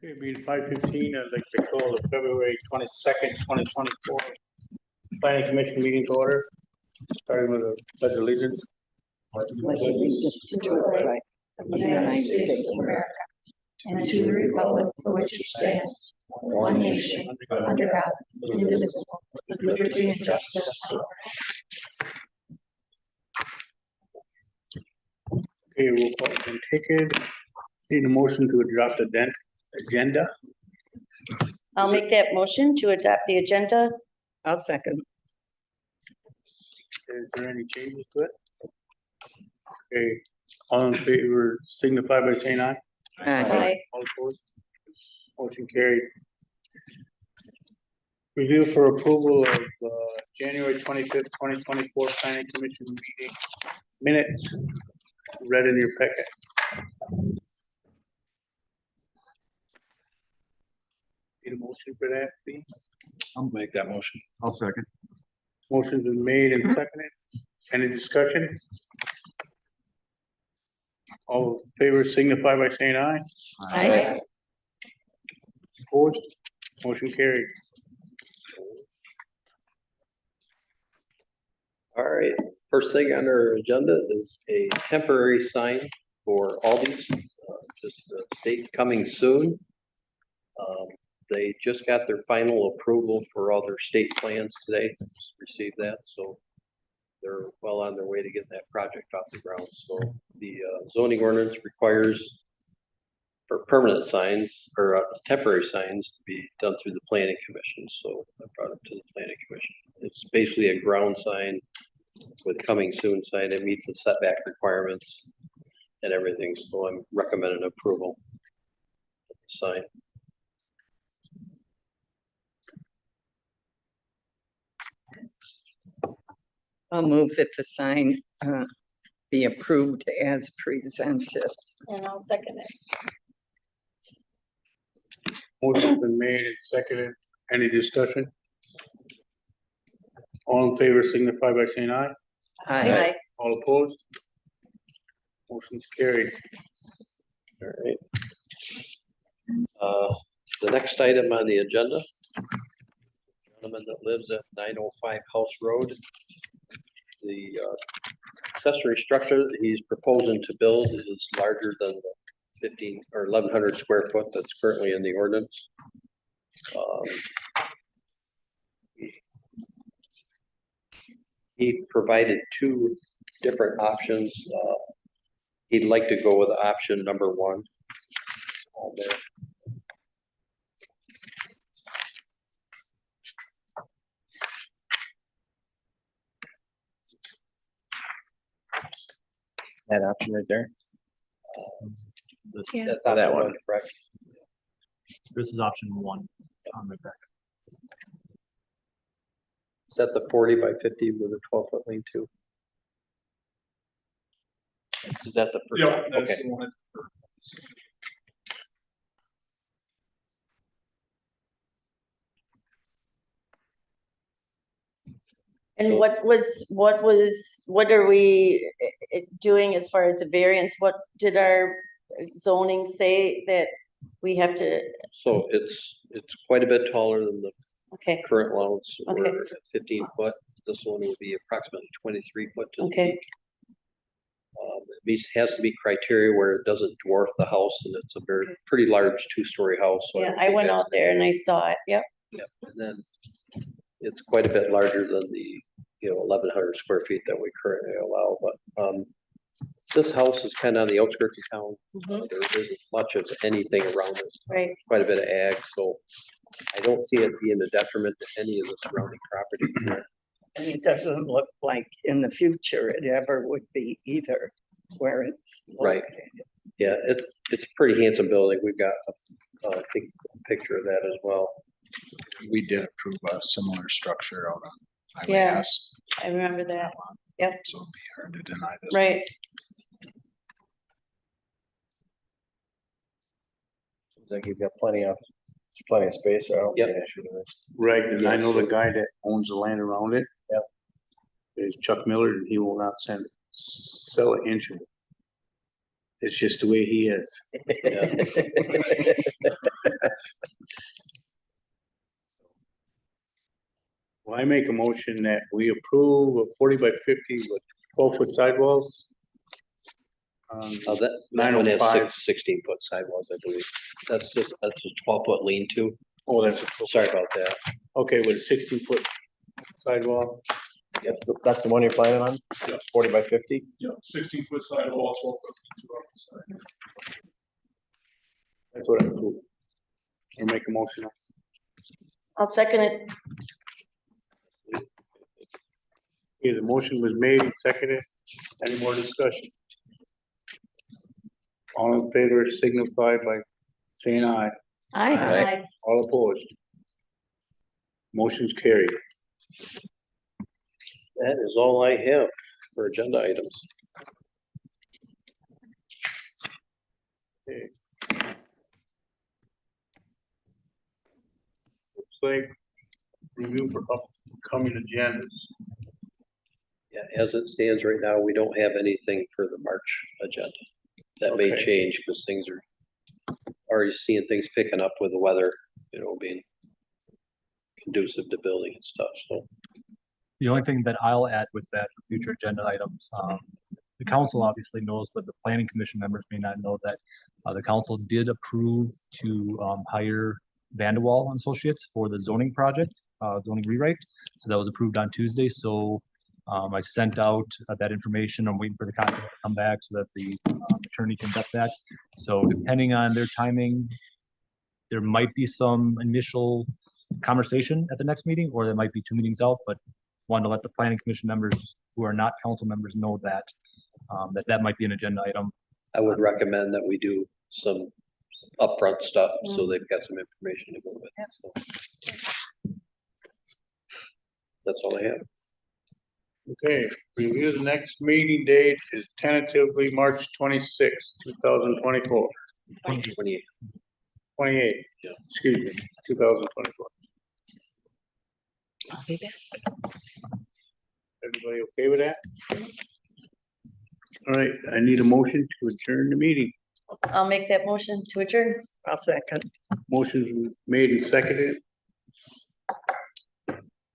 Okay, being 5:15, I'd like to call the February 22nd, 2024 Planning Commission meeting to order, starting with a pledge of allegiance. pledge allegiance to the flag of the United States of America and to the republic for which it stands, one nation, under God, indivisible, with liberty and justice for all. Okay, roll call been taken. Need a motion to adopt the agenda. I'll make that motion to adopt the agenda. I'll second. Is there any changes to it? Okay, all in favor signify by saying aye. Aye. All opposed? Motion carried. Review for approval of January 25th, 2024 Planning Commission meeting minutes read in your packet. Need a motion for that, please? I'll make that motion. I'll second. Motion's been made and seconded. Any discussion? All in favor signify by saying aye. Aye. Opposed? Motion carried. All right, first thing on our agenda is a temporary sign for Aldi's, just state coming soon. They just got their final approval for all their state plans today, just received that, so they're well on their way to getting that project off the ground. So the zoning ordinance requires for permanent signs or temporary signs to be done through the planning commission. So I brought it to the planning commission. It's basically a ground sign with coming soon sign. It meets the setback requirements and everything. So I'm recommending approval of the sign. I'll move that the sign be approved as presented. And I'll second it. Motion's been made and seconded. Any discussion? All in favor signify by saying aye. Aye. All opposed? Motion's carried. All right. The next item on the agenda, gentleman that lives at 905 House Road. The accessory structure that he's proposing to build is larger than the 15 or 1100 square foot that's currently in the ordinance. He provided two different options. He'd like to go with option number one. There. That option right there. Yeah. That's That option one. one, correct? This is option one on the back. Set the 40 by 50 with a 12-foot lean to. Is that the? Yeah, that's Okay. the one. And what are we doing as far as the variance? What did our zoning say that we have to, So it's quite a bit taller than the okay, current lots. Okay. We're at 15 foot. This one will be approximately 23 foot. To the okay, peak. It has to be criteria where it doesn't dwarf the house, and it's a very pretty large two-story house. So yeah, don't I think went that's- out there and I saw it, yep, Yep, and then it's quite a bit larger than the 1100 square feet that we currently allow. But this house is kind of on the outskirts of town. Mhm. There isn't much of anything around it. right, Quite a bit of ag, so I don't see it being a detriment to any of the surrounding property. And it doesn't look like in the future it ever would be either where it's Right. located. Yeah, it's a pretty handsome building. We've got I think a picture of that as well. We did approve a similar structure out on Highway Yeah. S. I remember that, Yep. So it'd be hard to deny this. right, Seems like you've got plenty of space, so I don't see Yep. an issue with it. Right, and I know the guy that owns the land around it. Yep. Is Chuck Miller, and he will not sell an inch of it. It's just the way he is. Yeah. Well, I make a motion that we approve a 40 by 50 with 12-foot sidewalls. That one has 905. 16-foot sidewalls, I believe. That's a 12-foot lean-to. Oh, that's, Sorry about that. okay, with a 16-foot sidewall. That's the one you're planning on? Yeah. 40 by 50? Yeah, 16-foot sidewall, 12-foot on the side. That's what I approve. Or make a motion. I'll second it. Okay, the motion was made and seconded. Any more discussion? All in favor signify by saying aye. Aye. All opposed? Motion's carried. That is all I have for agenda items. Okay. Looks like review for upcoming agendas. Yeah, as it stands right now, we don't have anything for the March agenda. That may Okay. change because things are already seeing things picking up with the weather, being conducive to building and stuff, so. The only thing that I'll add with that for future agenda items, the council obviously knows, but the planning commission members may not know that the council did approve to hire Vanderwall and Associates for the zoning project, zoning rewrite. So that was approved on Tuesday. So I sent out that information. I'm waiting for the contract to come back so that the attorney can vet that. So depending on their timing, there might be some initial conversation at the next meeting, or there might be 2 meetings out, but wanted to let the planning commission members who are not council members know that, that might be an agenda item. I would recommend that we do some upfront stuff, so they've got some information to go with. So. That's all I have. Okay, review the next meeting date is tentatively March 26th, 2024. 28. 28, Yeah. excuse me, 2024. Everybody okay with that? All right, I need a motion to adjourn the meeting. I'll make that motion to adjourn. I'll second. Motion made and seconded.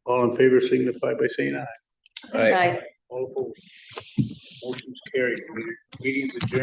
All in favor signify by saying aye. Aye. All opposed. Motion's carried. Meeting's adjourned.